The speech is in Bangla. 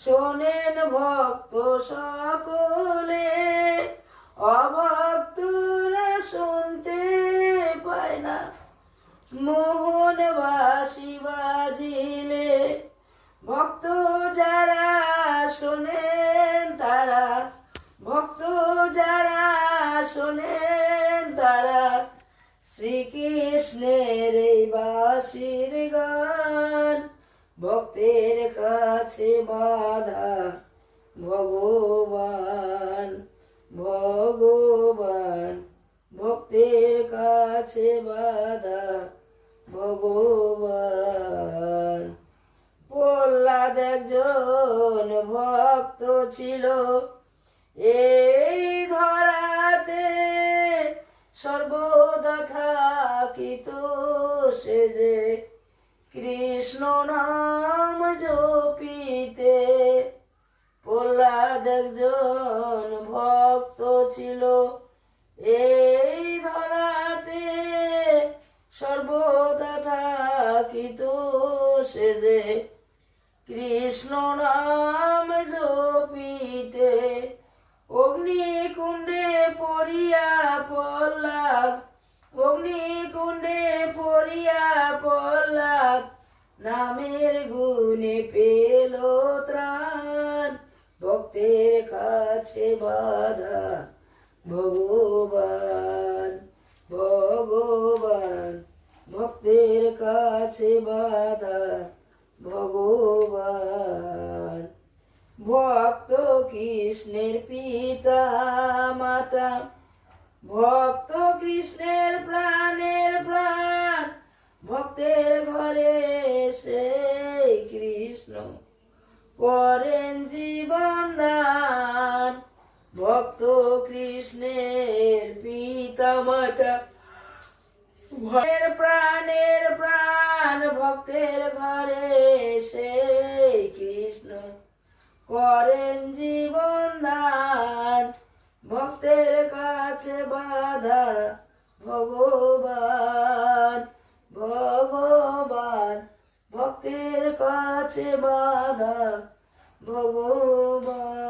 শোনেন ভক্ত সকলে, অভক্তরা শুনতে পায় না। মোহন বাঁশি বাজিলে ভক্ত যারা শোনেন তারা, ভক্ত যারা শোনেন তারা শ্রীকৃষ্ণের এই বাঁশির গান। ভক্তের কাছে বাধা ভগবান, ভগবান ভক্তের কাছে বাধা ভগবান। প্রহ্লাদ একজন ভক্ত ছিল এই ধরাতে, সর্বদা থাকিত সে যে কৃষ্ণ নাম জপিতে। প্রহ্লাদ একজন ভক্ত ছিল এই ধরাতে, সর্বদা থাকিত সে যে কৃষ্ণ নাম জপিতে। অগ্নিকুণ্ডে পড়িয়া প্রহ্লাদ, অগ্নিকুণ্ডে পড়িয়া প্রহ্লাদ নামের গুণে পেল ত্রাণ। ভক্তের কাছে বাধা ভগবান, ভগবান ভক্তের কাছে বাধা ভগবান। ভক্ত কৃষ্ণের পিতা মাতা, ভক্ত কৃষ্ণের প্রাণের প্রাণ। ভক্তের ঘরে সেই কৃষ্ণ করেন জীবন দান। ভক্ত কৃষ্ণের পিতা মাতা, ভক্তের প্রাণের প্রাণ। ভক্তের ঘরে সেই কৃষ্ণ করেন জীবন দান। ভক্তের কাছে বাধা ভগবান, ভগবান ভক্তের কাছে বাধা ভগবান।